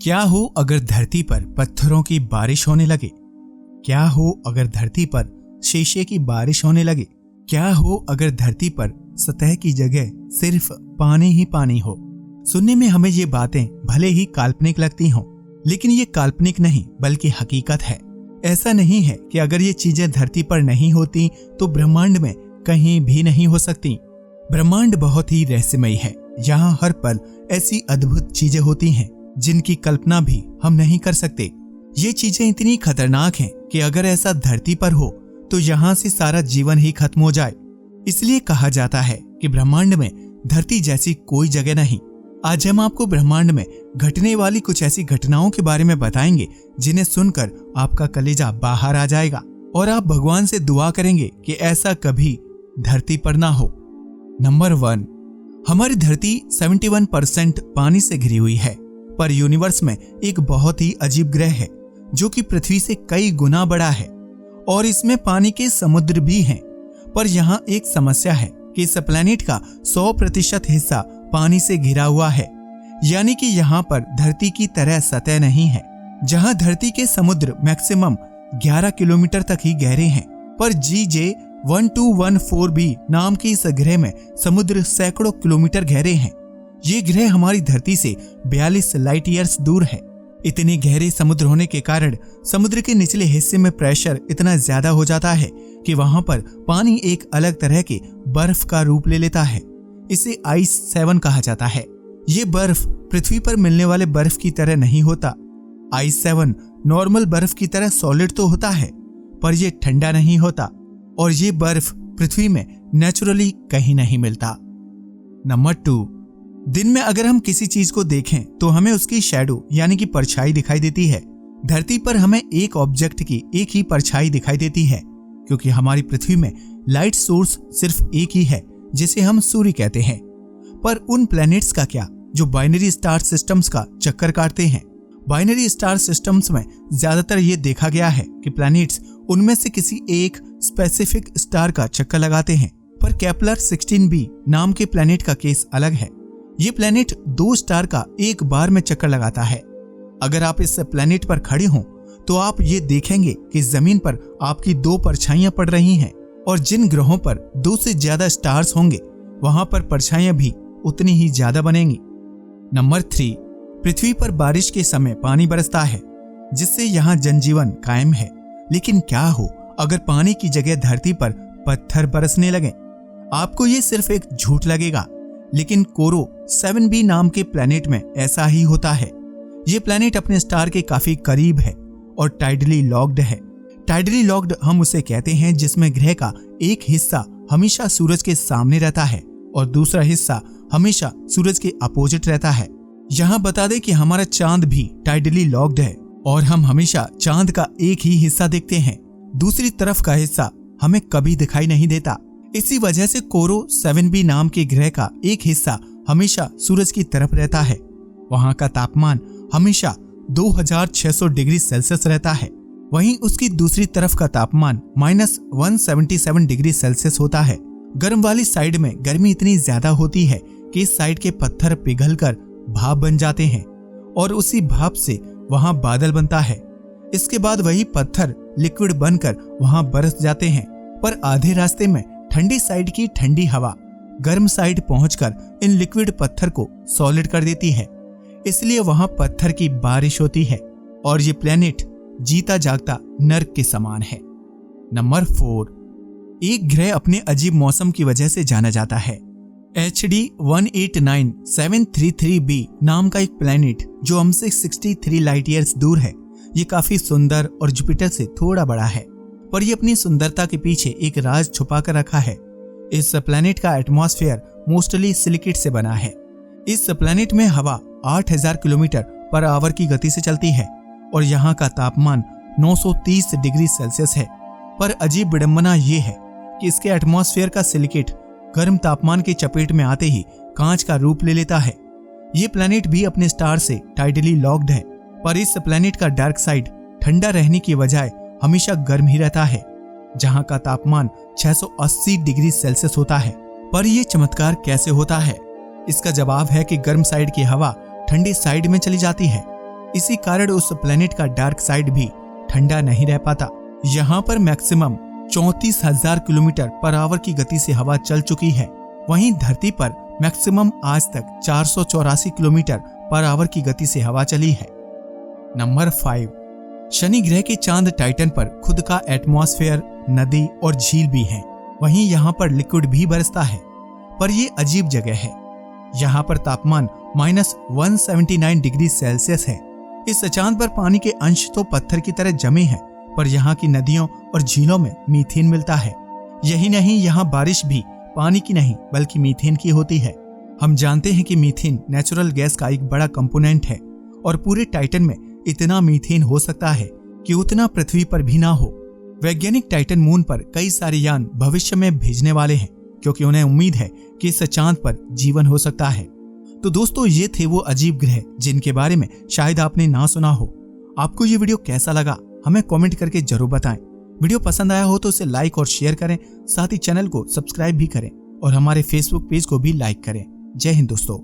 क्या हो अगर धरती पर पत्थरों की बारिश होने लगे? क्या हो अगर धरती पर शीशे की बारिश होने लगे? क्या हो अगर धरती पर सतह की जगह सिर्फ पानी ही पानी हो? सुनने में हमें ये बातें भले ही काल्पनिक लगती हों, लेकिन ये काल्पनिक नहीं बल्कि हकीकत है। ऐसा नहीं है कि अगर ये चीजें धरती पर नहीं होती तो ब्रह्मांड में कहीं भी नहीं हो सकती। ब्रह्मांड बहुत ही रहस्यमयी है। यहाँ हर पल ऐसी अद्भुत चीजें होती हैं जिनकी कल्पना भी हम नहीं कर सकते। ये चीजें इतनी खतरनाक हैं कि अगर ऐसा धरती पर हो तो यहाँ से सारा जीवन ही खत्म हो जाए। इसलिए कहा जाता है कि ब्रह्मांड में धरती जैसी कोई जगह नहीं। आज हम आपको ब्रह्मांड में घटने वाली कुछ ऐसी घटनाओं के बारे में बताएंगे जिन्हें सुनकर आपका कलेजा बाहर आ जाएगा और आप भगवान से दुआ करेंगे कि ऐसा कभी धरती पर ना हो। नंबर 1, हमारी धरती 71% पानी से घिरी हुई है, पर यूनिवर्स में एक बहुत ही अजीब ग्रह है जो कि पृथ्वी से कई गुना बड़ा है और इसमें पानी के समुद्र भी हैं। पर यहाँ एक समस्या है कि इस प्लेनेट का 100% हिस्सा पानी से घिरा हुआ है, यानी कि यहाँ पर धरती की तरह सतह नहीं है। जहाँ धरती के समुद्र मैक्सिमम 11 किलोमीटर तक ही गहरे हैं, पर GJ1214b नाम के इस ग्रह में समुद्र सैकड़ों किलोमीटर गहरे हैं। ये ग्रह हमारी धरती से 42 लाइट ईयर्स दूर है। इतने गहरे समुद्र होने के कारण समुद्र के निचले हिस्से में प्रेशर इतना ज्यादा हो जाता है कि वहां पर पानी एक अलग तरह के बर्फ का रूप ले लेता है। इसे आइस 7 कहा जाता है। ये बर्फ पृथ्वी पर मिलने वाले बर्फ की तरह नहीं होता। आइस 7 नॉर्मल बर्फ की तरह सॉलिड तो होता है, पर यह ठंडा नहीं होता और ये बर्फ पृथ्वी में नेचुरली कहीं नहीं मिलता। नंबर 2, दिन में अगर हम किसी चीज को देखें तो हमें उसकी शैडो यानी कि परछाई दिखाई देती है। धरती पर हमें एक ऑब्जेक्ट की एक ही परछाई दिखाई देती है, क्योंकि हमारी पृथ्वी में लाइट सोर्स सिर्फ एक ही है जिसे हम सूर्य कहते हैं। पर उन प्लैनेट्स का क्या जो बाइनरी स्टार सिस्टम्स का चक्कर काटते हैं? बाइनरी स्टार सिस्टम्स में ज्यादातर ये देखा गया है कि प्लैनेट्स उनमें से किसी एक स्पेसिफिक स्टार का चक्कर लगाते हैं। पर केपलर 16b नाम के प्लैनेट का केस अलग है। ये प्लैनेट 2 स्टार का एक बार में चक्कर लगाता है। अगर आप इस प्लैनेट पर खड़े हों तो आप ये देखेंगे कि जमीन पर आपकी 2 परछाइयां पड़ रही हैं और जिन ग्रहों पर 2 से ज्यादा स्टार्स होंगे वहां पर परछाइयां भी उतनी ही ज्यादा बनेंगी। नंबर 3, पृथ्वी पर बारिश के समय पानी बरसता है जिससे यहाँ जनजीवन कायम है। लेकिन क्या हो अगर पानी की जगह धरती पर पत्थर बरसने लगे? आपको ये सिर्फ एक झूठ लगेगा, लेकिन कोरो 7b नाम के प्लैनेट में ऐसा ही होता है। ये प्लैनेट अपने स्टार के काफी करीब है और टाइडली लॉक्ड है। टाइडली लॉक्ड हम उसे कहते हैं जिसमें ग्रह का एक हिस्सा हमेशा सूरज के सामने रहता है और दूसरा हिस्सा हमेशा सूरज के अपोजिट रहता है। यहाँ बता दें कि हमारा चांद भी टाइडली लॉक्ड है और हम हमेशा चांद का एक ही हिस्सा देखते हैं, दूसरी तरफ का हिस्सा हमें कभी दिखाई नहीं देता। इसी वजह से कोरो 7b नाम के ग्रह का एक हिस्सा हमेशा सूरज की तरफ रहता है। वहां का तापमान हमेशा 2600 डिग्री सेल्सियस रहता है, वहीं उसकी दूसरी तरफ का तापमान -177 डिग्री सेल्सियस होता है। गर्म वाली साइड में गर्मी इतनी ज्यादा होती है कि इस साइड के पत्थर पिघलकर भाप बन जाते हैं और उसी भाप से वहां बादल बनता है। इसके बाद वही पत्थर लिक्विड बनकर वहां बरस जाते हैं, पर आधे रास्ते में ठंडी साइड की ठंडी हवा गर्म साइड पहुंचकर इन लिक्विड पत्थर को सॉलिड कर देती है। इसलिए वहां पत्थर की बारिश होती है और ये प्लेनेट जीता जागता नर्क के समान है। नंबर 4, एक ग्रह अपने अजीब मौसम की वजह से जाना जाता है। HD 189733b नाम का एक प्लेनेट जो हमसे 63 लाइट ईयर्स दूर है। ये काफी सुंदर और जुपिटर से थोड़ा बड़ा है, पर ये अपनी सुंदरता के पीछे एक राज छुपा कर रखा है। इस प्लैनेट का एटमॉस्फेयर मोस्टली सिलिकेट से बना है। इस प्लैनेट में हवा 8000 किलोमीटर पर आवर की गति से चलती है और यहाँ का तापमान 930 डिग्री सेल्सियस है। पर अजीब विडंबना ये है कि इसके एटमॉस्फेयर का सिलिकेट गर्म तापमान की चपेट में आते ही कांच का रूप ले लेता है। ये प्लैनेट भी अपने स्टार से टाइडली लॉक्ड है, पर इस प्लैनेट का डार्क साइड ठंडा रहने की बजाय हमेशा गर्म ही रहता है, जहां का तापमान 680 डिग्री सेल्सियस होता है। पर यह चमत्कार कैसे होता है? इसका जवाब है कि गर्म साइड की हवा ठंडी साइड में चली जाती है। इसी कारण उस प्लेनेट का डार्क साइड भी ठंडा नहीं रह पाता। यहाँ पर मैक्सिमम 34,000 किलोमीटर पर आवर की गति से हवा चल चुकी है। वहीं धरती पर मैक्सिमम आज तक 484 किलोमीटर पर आवर की गति से हवा चली है। नंबर 5, शनि ग्रह के चांद टाइटन पर खुद का एटमॉस्फेयर, नदी और झील भी है। वहीं यहाँ पर लिक्विड भी बरसता है, पर यह अजीब जगह है। यहाँ पर तापमान -179 डिग्री सेल्सियस है। इस चांद पर पानी के अंश तो पत्थर की तरह जमे हैं, पर यहाँ की नदियों और झीलों में मीथेन मिलता है। यही नहीं, यहाँ बारिश भी पानी की नहीं बल्कि मीथेन की होती है। हम जानते हैं कि मीथेन नेचुरल गैस का एक बड़ा कंपोनेंट है और पूरे टाइटन में इतना मीथेन हो सकता है कि उतना पृथ्वी पर भी ना हो। वैज्ञानिक टाइटन मून पर कई सारे यान भविष्य में भेजने वाले हैं, क्योंकि उन्हें उम्मीद है कि इस चांद पर जीवन हो सकता है। तो दोस्तों, ये थे वो अजीब ग्रह जिनके बारे में शायद आपने ना सुना हो। आपको ये वीडियो कैसा लगा हमें कमेंट करके जरूर बताएं। वीडियो पसंद आया हो तो इसे लाइक और शेयर करें, साथ ही चैनल को सब्सक्राइब भी करें और हमारे फेसबुक पेज को भी लाइक करें। जय हिंद दोस्तों।